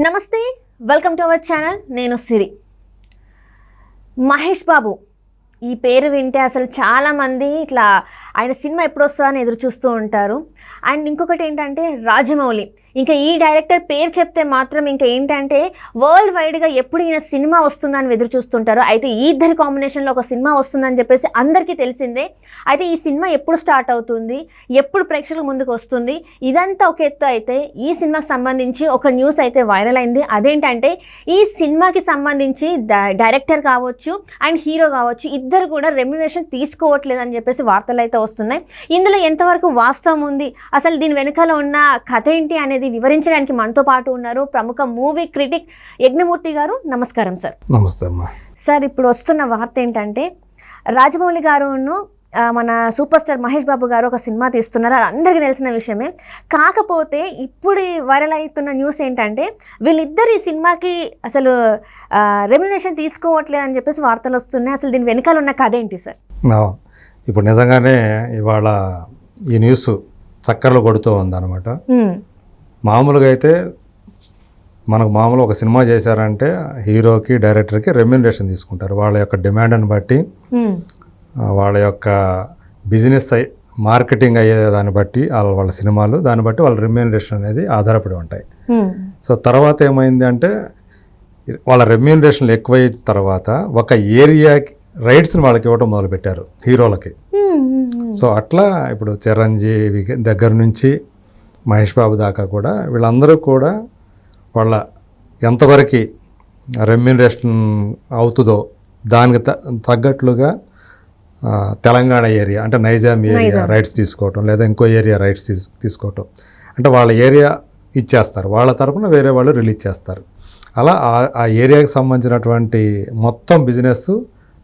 నమస్తే, welcome to our channel. నేను సిరి. మహేష్ బాబు ఈ పేరు వింటే అసలు చాలామంది ఇట్లా ఆయన సినిమా ఎప్పుడు వస్తుందని ఎదురు చూస్తూ ఉంటారు. అండ్ ఇంకొకటి ఏంటంటే రాజమౌళి, ఇంకా ఈ డైరెక్టర్ పేరు చెప్తే మాత్రం ఇంకా ఏంటంటే వరల్డ్ వైడ్గా ఎప్పుడు ఈయన సినిమా వస్తుందని ఎదురు చూస్తుంటారు. అయితే ఈ ఇద్దరి కాంబినేషన్లో ఒక సినిమా వస్తుందని చెప్పేసి అందరికీ తెలిసిందే. అయితే ఈ సినిమా ఎప్పుడు స్టార్ట్ అవుతుంది, ఎప్పుడు ప్రేక్షకుల ముందుకు వస్తుంది, ఇదంతా ఒక ఎత్తు. అయితే ఈ సినిమాకి సంబంధించి ఒక న్యూస్ అయితే వైరల్ అయింది. అదేంటంటే ఈ సినిమాకి సంబంధించి డైరెక్టర్ కావచ్చు అండ్ హీరో కావచ్చు ఇద్దరు కూడా రెమ్యునరేషన్ తీసుకోవట్లేదు అని చెప్పేసి వార్తలు అయితే వస్తున్నాయి. ఇందులో ఎంతవరకు వాస్తవం ఉంది, అసలు దీని వెనకాల ఉన్న కథ ఏంటి అనేది వివరించడానికి మనతో పాటు ఉన్నారు ప్రముఖ మూవీ క్రిటిక్ యజ్ఞమూర్తి గారు. నమస్కారం సార్. నమస్తే అమ్మా. సార్, ఇప్పుడు వస్తున్న వార్త ఏంటంటే రాజమౌళి గారును మన సూపర్ స్టార్ మహేష్ బాబు గారు ఒక సినిమా తీస్తున్నారు. అది అందరికీ తెలిసిన విషయమే. కాకపోతే ఇప్పుడు వైరల్ అవుతున్న న్యూస్ ఏంటంటే వీళ్ళిద్దరు ఈ సినిమాకి అసలు రెమ్యునరేషన్ తీసుకోవట్లేదు అని చెప్పేసి వార్తలు వస్తున్నాయి. అసలు దీని వెనకాల ఉన్న కథ ఏంటి సార్? ఇప్పుడు నిజంగానే ఇవాళ ఈ న్యూస్ చక్కర్లు కొడుతూ ఉందన్నమాట. మామూలుగా అయితే మనకు మామూలు ఒక సినిమా చేశారంటే హీరోకి డైరెక్టర్కి రెమ్యునరేషన్ తీసుకుంటారు. వాళ్ళ యొక్క డిమాండ్ని బట్టి, వాళ్ళ యొక్క బిజినెస్ మార్కెటింగ్ అయ్యే దాన్ని బట్టి వాళ్ళ సినిమాలు దాన్ని బట్టి వాళ్ళ రెమ్యునరేషన్ అనేది ఆధారపడి ఉంటాయి. సో తర్వాత ఏమైంది అంటే వాళ్ళ రెమ్యునరేషన్లు ఎక్కువైన తర్వాత ఒక ఏరియాకి రైట్స్ని వాళ్ళకి ఇవ్వడం మొదలుపెట్టారు హీరోలకి. సో అట్లా ఇప్పుడు చిరంజీవి దగ్గర నుంచి మహేష్ బాబు దాకా కూడా వీళ్ళందరూ కూడా వాళ్ళ ఎంతవరకు రెమ్యునరేషన్ అవుతుందో దానికి తగ్గట్లుగా తెలంగాణ ఏరియా అంటే నైజాం ఏరియా రైట్స్ తీసుకోవటం, లేదా ఇంకో ఏరియా రైట్స్ తీసుకోవటం, అంటే వాళ్ళ ఏరియా ఇచ్చేస్తారు, వాళ్ళ తరపున వేరే వాళ్ళు రిలీజ్ చేస్తారు. అలా ఆ ఏరియాకి సంబంధించినటువంటి మొత్తం బిజినెస్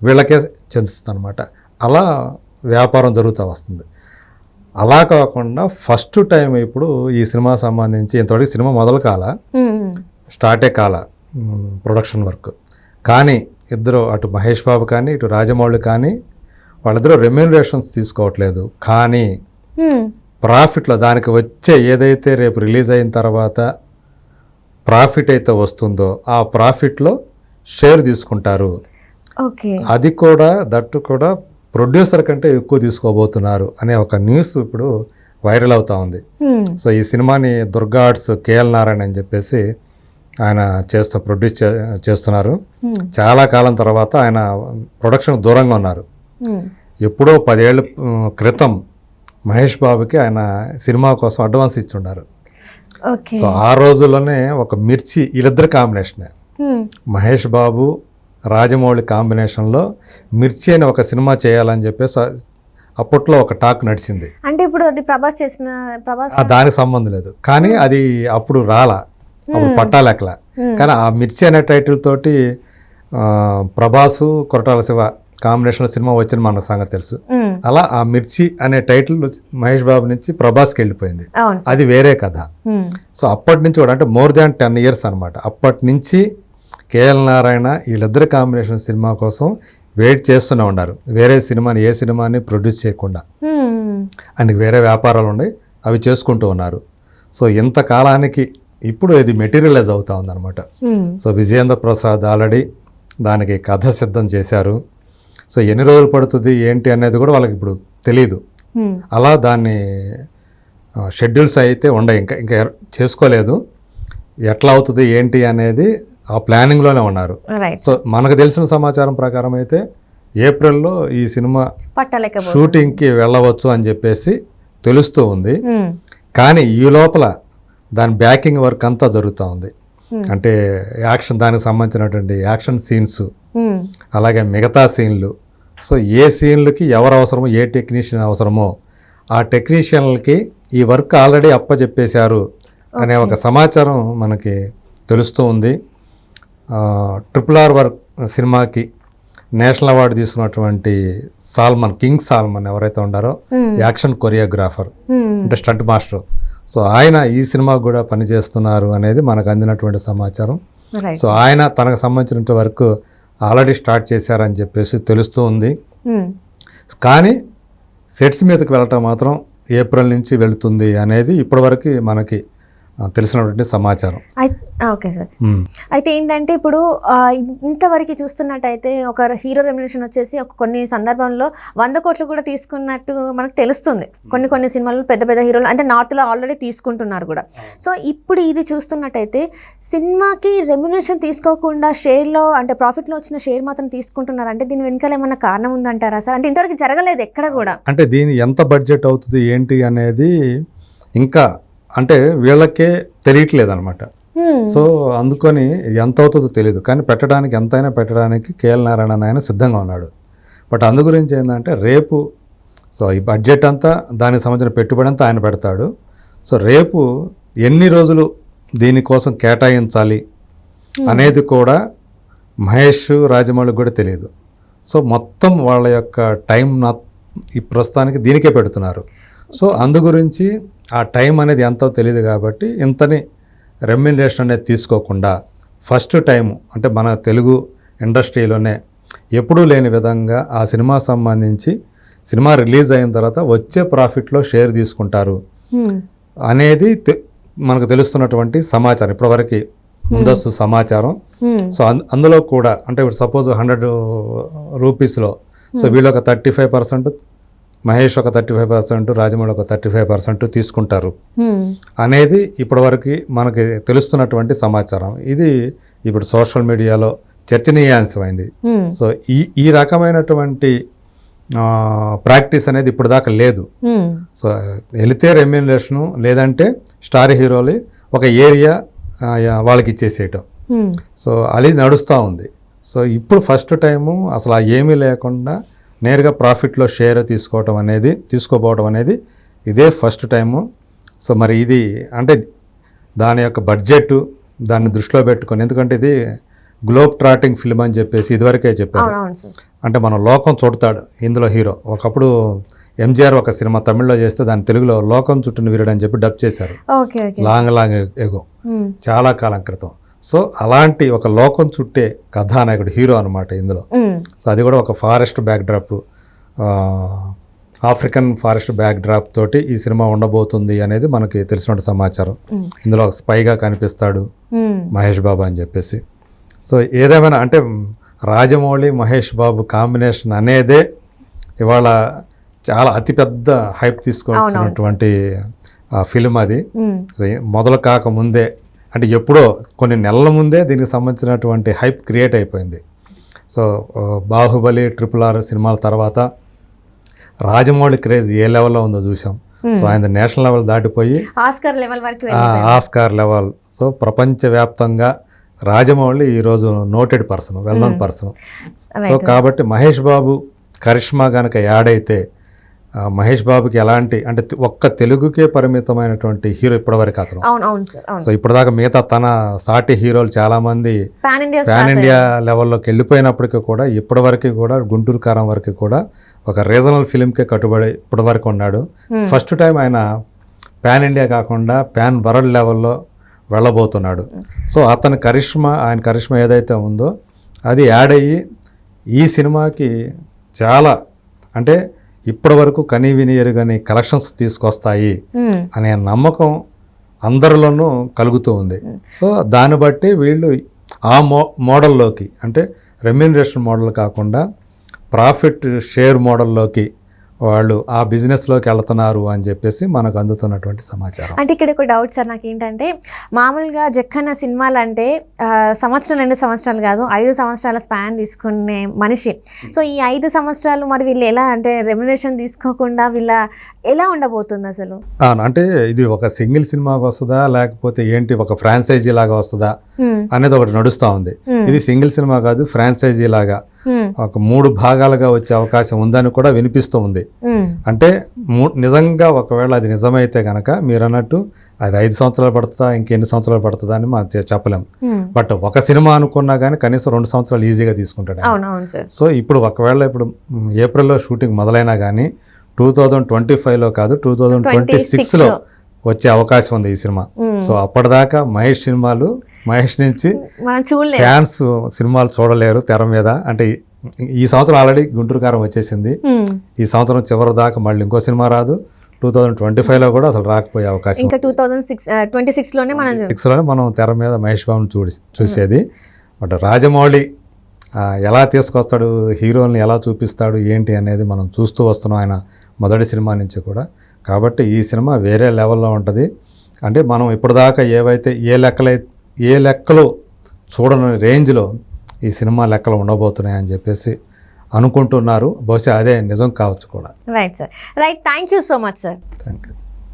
వీళ్ళకే చెందుతుంది అనమాట. అలా వ్యాపారం జరుగుతూ వస్తుంది. అలా కాకుండా ఫస్ట్ టైం ఇప్పుడు ఈ సినిమా సంబంధించి ఇంతవరకు సినిమా మొదలు కాల, స్టార్టే కాల ప్రొడక్షన్ వర్క్. కానీ ఇద్దరు అటు మహేష్ బాబు కానీ ఇటు రాజమౌళి కానీ వాళ్ళిద్దరూ రెమ్యునరేషన్స్ తీసుకోవట్లేదు. కానీ ప్రాఫిట్లో దానికి వచ్చే ఏదైతే రేపు రిలీజ్ అయిన తర్వాత ప్రాఫిట్ అయితే వస్తుందో ఆ ప్రాఫిట్లో షేర్ తీసుకుంటారు. అది కూడా దట్టు కూడా ప్రొడ్యూసర్ కంటే ఎక్కువ తీసుకోబోతున్నారు అనే ఒక న్యూస్ ఇప్పుడు వైరల్ అవుతా ఉంది. సో ఈ సినిమాని దుర్గా ఆర్ట్స్ కేఎల్ నారాయణ అని చెప్పేసి ఆయన ప్రొడ్యూస్ చేస్తున్నారు. చాలా కాలం తర్వాత ఆయన ప్రొడక్షన్ దూరంగా ఉన్నారు. ఎప్పుడో 10 ఏళ్ళ క్రితం మహేష్ బాబుకి ఆయన సినిమా కోసం అడ్వాన్స్ ఇచ్చున్నారు. సో ఆ రోజుల్లోనే ఒక మిర్చి వీళ్ళిద్దరు కాంబినేషన్, మహేష్ బాబు రాజమౌళి కాంబినేషన్లో మిర్చి అని ఒక సినిమా చేయాలని చెప్పేసి అప్పట్లో ఒక టాక్ నడిచింది. అంటే ఇప్పుడు అది ప్రభాస్ చేసిన దానికి సంబంధం లేదు, కానీ అది అప్పుడు రాలా, అప్పుడు పట్టాలెక్కల. కానీ ఆ మిర్చి అనే టైటిల్ తోటి ప్రభాసు కొరటాల శివ కాంబినేషన్లో సినిమా వచ్చిన మన సంగతి తెలుసు. అలా ఆ మిర్చి అనే టైటిల్ మహేష్ బాబు నుంచి ప్రభాస్కి వెళ్ళిపోయింది. అది వేరే కథ. సో అప్పటి నుంచి కూడా అంటే మోర్ దాన్ 10 years అనమాట. అప్పటి నుంచి కేఎల్ నారాయణ వీళ్ళిద్దరు కాంబినేషన్ సినిమా కోసం వెయిట్ చేస్తూనే ఉన్నారు. వేరే సినిమాని ఏ సినిమాని ప్రొడ్యూస్ చేయకుండా ఆయనకి వేరే వ్యాపారాలు ఉన్నాయి, అవి చేసుకుంటూ ఉన్నారు. సో ఇంతకాలానికి ఇప్పుడు ఇది మెటీరియలైజ్ అవుతా ఉందన్నమాట. సో విజయేంద్ర ప్రసాద్ ఆల్రెడీ దానికి కథ సిద్ధం చేశారు. సో ఎన్ని రోజులు పడుతుంది ఏంటి అనేది కూడా వాళ్ళకి ఇప్పుడు తెలియదు. అలా దాన్ని షెడ్యూల్స్ అయితే ఉన్నాయి, ఇంకా చేసుకోలేదు. ఎట్లా అవుతుంది ఏంటి అనేది ఆ ప్లానింగ్లోనే ఉన్నారు. సో మనకు తెలిసిన సమాచారం ప్రకారం అయితే ఏప్రిల్లో ఈ సినిమా షూటింగ్కి వెళ్ళవచ్చు అని చెప్పేసి తెలుస్తూ ఉంది. కానీ ఈ లోపల దాని బ్యాకింగ్ వర్క్ అంతా జరుగుతూ ఉంది. అంటే యాక్షన్, దానికి సంబంధించినటువంటి యాక్షన్ సీన్స్, అలాగే మిగతా సీన్లు. సో ఏ సీన్లకి ఎవరు అవసరమో, ఏ టెక్నీషియన్ అవసరమో ఆ టెక్నీషియన్లకి ఈ వర్క్ ఆల్రెడీ అప్పచెప్పేశారు అనే ఒక సమాచారం మనకి తెలుస్తూ ఉంది. RRR వర్క్ సినిమాకి నేషనల్ అవార్డు తీసుకున్నటువంటి కింగ్ సాల్మన్ ఎవరైతే ఉన్నారో యాక్షన్ కొరియోగ్రాఫర్ అంటే స్టంట్ మాస్టర్, సో ఆయన ఈ సినిమాకు కూడా పనిచేస్తున్నారు అనేది మనకు అందినటువంటి సమాచారం. సో ఆయన తనకు సంబంధించిన వరకు ఆల్రెడీ స్టార్ట్ చేశారని చెప్పేసి తెలుస్తూ ఉంది. కానీ సెట్స్ మీదకి వెళ్ళటం మాత్రం ఏప్రిల్ నుంచి వెళుతుంది అనేది ఇప్పటివరకు మనకి తెలిసినటువంటి సమాచారం. Okay sir. అయితే ఏంటంటే ఇప్పుడు ఇంతవరకు చూస్తున్నట్టయితే ఒక హీరో రెమ్యునరేషన్ వచ్చేసి కొన్ని సందర్భంలో 100 కోట్లు కూడా తీసుకున్నట్టు మనకు తెలుస్తుంది. కొన్ని సినిమాలు పెద్ద పెద్ద హీరోలు అంటే నార్త్లో ఆల్రెడీ తీసుకుంటున్నారు కూడా. సో ఇప్పుడు ఇది చూస్తున్నట్టయితే సినిమాకి రెమ్యునరేషన్ తీసుకోకుండా షేర్లో అంటే ప్రాఫిట్లో వచ్చిన షేర్ మాత్రం తీసుకుంటున్నారు. అంటే దీని వెనకాల ఏమన్నా కారణం ఉందంటారా సార్? అంటే ఇంతవరకు జరగలేదు ఎక్కడ కూడా. అంటే దీని ఎంత బడ్జెట్ అవుతుంది ఏంటి అనేది ఇంకా అంటే వీళ్ళకే తెలియట్లేదు అనమాట. సో అందుకని ఎంత అవుతుందో తెలియదు, కానీ పెట్టడానికి ఎంతైనా పెట్టడానికి కేఎల్ నారాయణ ఆయన సిద్ధంగా ఉన్నాడు. బట్ అందు గురించి ఏంటంటే రేపు సో ఈ బడ్జెట్ అంతా దానికి సంబంధించిన పెట్టుబడి అంతా ఆయన పెడతాడు. సో రేపు ఎన్ని రోజులు దీనికోసం కేటాయించాలి అనేది కూడా మహేష్ రాజమౌళికి కూడా తెలియదు. సో మొత్తం వాళ్ళ యొక్క టైం ఈ ప్రస్తుతానికి దీనికే పెడుతున్నారు. సో అందు గురించి ఆ టైం అనేది ఎంతో తెలియదు కాబట్టి ఇంతని రెమ్యునరేషన్ అనేది తీసుకోకుండా ఫస్ట్ టైం అంటే మన తెలుగు ఇండస్ట్రీలోనే ఎప్పుడూ లేని విధంగా ఆ సినిమా సంబంధించి సినిమా రిలీజ్ అయిన తర్వాత వచ్చే ప్రాఫిట్లో షేర్ తీసుకుంటారు అనేది మనకు తెలుస్తున్నటువంటి సమాచారం, ఇప్పటివరకు ముందస్తు సమాచారం. సో అందులో కూడా అంటే ఇప్పుడు సపోజ్ 100 రూపీస్లో సో వీళ్ళు ఒక 35%, మహేష్ ఒక 35%, రాజమౌళి ఒక 35% తీసుకుంటారు అనేది ఇప్పటివరకు మనకి తెలుస్తున్నటువంటి సమాచారం. ఇది ఇప్పుడు సోషల్ మీడియాలో చర్చనీయాంశమైంది. సో ఈ రకమైనటువంటి ప్రాక్టీస్ అనేది ఇప్పుడు దాకా లేదు. సో వెళితే రెమ్యునరేషను లేదంటే స్టార్ హీరోలు ఒక ఏరియా వాళ్ళకి ఇచ్చేసేయటం. సో అది నడుస్తూ ఉంది. సో ఇప్పుడు ఫస్ట్ టైము అసలు ఏమీ లేకుండా నేరుగా ప్రాఫిట్లో షేర్ తీసుకోపోవడం అనేది ఇదే ఫస్ట్ టైము. సో మరి ఇది అంటే దాని యొక్క బడ్జెట్ దాన్ని దృష్టిలో పెట్టుకొని, ఎందుకంటే ఇది గ్లోబ్ ట్రాటింగ్ ఫిల్మ్ అని చెప్పేసి ఇదివరకే చెప్పారు. అంటే మనం లోకం చుడతాడు ఇందులో హీరో. ఒకప్పుడు ఎంజీఆర్ ఒక సినిమా తమిళ్లో చేస్తే దాని తెలుగులో లోకం చుట్టూను వీరుడు అని చెప్పి డబ్ చేశారు లాంగ్ ఎగో, చాలా కాలం క్రితం. సో అలాంటి ఒక లోకం చుట్టే కథానాయకుడు హీరో అనమాట ఇందులో. సో అది కూడా ఒక forest backdrop, African forest backdrop తోటి ఈ సినిమా ఉండబోతుంది అనేది మనకి తెలిసిన సమాచారం. ఇందులో ఒక స్పైగా కనిపిస్తాడు మహేష్ బాబు అని చెప్పేసి. సో ఏదేమైనా అంటే రాజమౌళి మహేష్ బాబు కాంబినేషన్ అనేదే ఇవాళ చాలా అతిపెద్ద హైప్ తీసుకొచ్చినటువంటి ఫిల్మ్ అది. మొదలు కాకముందే అంటే ఎప్పుడో కొన్ని నెలల ముందే దీనికి సంబంధించినటువంటి హైప్ క్రియేట్ అయిపోయింది. సో బాహుబలి, RRR సినిమాల తర్వాత రాజమౌళి క్రేజ్ ఏ లెవెల్లో ఉందో చూసాం. సో ఆయన నేషనల్ లెవెల్ దాటిపోయి ఆస్కార్ లెవెల్. సో ప్రపంచవ్యాప్తంగా రాజమౌళి ఈరోజు noted person, well known person. So కాబట్టి మహేష్ బాబు కరిష్మా కనుక యాడ్ అయితే మహేష్ బాబుకి ఎలాంటి అంటే ఒక్క తెలుగుకే పరిమితమైనటువంటి హీరో ఇప్పటివరకు అతను. సో ఇప్పటిదాకా మిగతా తన సాటి హీరోలు చాలామంది పాన్ ఇండియా లెవెల్లోకి వెళ్ళిపోయినప్పటికీ కూడా ఇప్పటివరకు కూడా గుంటూరు కారం వరకు కూడా ఒక రీజనల్ ఫిలింకే కట్టుబడి ఇప్పటివరకు ఉన్నాడు. ఫస్ట్ టైం ఆయన పాన్ ఇండియా కాకుండా పాన్ వరల్డ్ లెవెల్లో వెళ్ళబోతున్నాడు. సో ఆయన కరిష్మా ఏదైతే ఉందో అది యాడ్ అయ్యి ఈ సినిమాకి చాలా అంటే ఇప్పటి వరకు కనీ విని ఎరుగని కలెక్షన్స్ తీసుకొస్తాయి అనే నమ్మకం అందరిలోనూ కలుగుతూ ఉంది. సో దాన్ని బట్టి వీళ్ళు ఆ మోడల్లోకి అంటే రెమ్యునరేషన్ మోడల్ కాకుండా ప్రాఫిట్ షేర్ మోడల్లోకి వాళ్ళు ఆ బిజినెస్లోకి వెళ్తున్నారు అని చెప్పేసి మనకు అందుతున్నటువంటి సమాచారం. అంటే ఇక్కడ ఒక డౌట్ సార్ నాకు ఏంటంటే, మామూలుగా జక్కన్న సినిమాలు అంటే సంవత్సరం 2 సంవత్సరాలు కాదు 5 సంవత్సరాల స్పాన్ తీసుకునే మనిషి. సో ఈ 5 సంవత్సరాలు మరి వీళ్ళు ఎలా అంటే రెమ్యునరేషన్ తీసుకోకుండా వీళ్ళ ఎలా ఉండబోతుంది అసలు? అంటే ఇది ఒక సింగిల్ సినిమాకి వస్తుందా లేకపోతే ఏంటి ఒక ఫ్రాంచైజీ లాగా వస్తుందా అనేది ఒకటి నడుస్తూ ఉంది. ఇది సింగిల్ సినిమా కాదు, ఫ్రాంచైజీ లాగా ఒక 3 భాగాలుగా వచ్చే అవకాశం ఉందని కూడా వినిపిస్తూ ఉంది. అంటే నిజంగా ఒకవేళ అది నిజమైతే కనుక మీరు అన్నట్టు అది 5 సంవత్సరాలు పడుతుందా ఇంకెన్ని సంవత్సరాలు పడుతుందా అని మనం చెప్పలేం. బట్ ఒక సినిమా అనుకున్నా కానీ కనీసం 2 సంవత్సరాలు ఈజీగా తీసుకుంటాడు. సో ఇప్పుడు ఒకవేళ ఇప్పుడు ఏప్రిల్లో షూటింగ్ మొదలైనా కానీ 2025లో కాదు 2026లో వచ్చే అవకాశం ఉంది ఈ సినిమా. సో అప్పటిదాకా మహేష్ నుంచి ఫ్యాన్స్ సినిమాలు చూడలేరు తెర మీద. అంటే ఈ సంవత్సరం ఆల్రెడీ గుంటూరు కారం వచ్చేసింది, ఈ సంవత్సరం చివరి దాకా మళ్ళీ ఇంకో సినిమా రాదు, 2025లో కూడా అసలు రాకపోయే అవకాశం ఇంకా 2026లోనే మనం 6లోనే మనం తెర మీద మహేష్ బాబుని చూసేది. బట్ రాజమౌళి ఎలా తీసుకొస్తాడు, హీరోని ఎలా చూపిస్తాడు ఏంటి అనేది మనం చూస్తూ వస్తున్నాం ఆయన మొదటి సినిమా నుంచి కూడా. కాబట్టి ఈ సినిమా వేరే లెవెల్లో ఉంటుంది. అంటే మనం ఇప్పటిదాకా ఏవైతే ఏ లెక్కలు చూడని రేంజ్లో ఈ సినిమా లెక్కలు ఉండబోతున్నాయని చెప్పేసి అనుకుంటున్నారు. బహుశా అదే నిజం కావచ్చు కూడా. Right sir, right. Thank you so much sir. Thank you.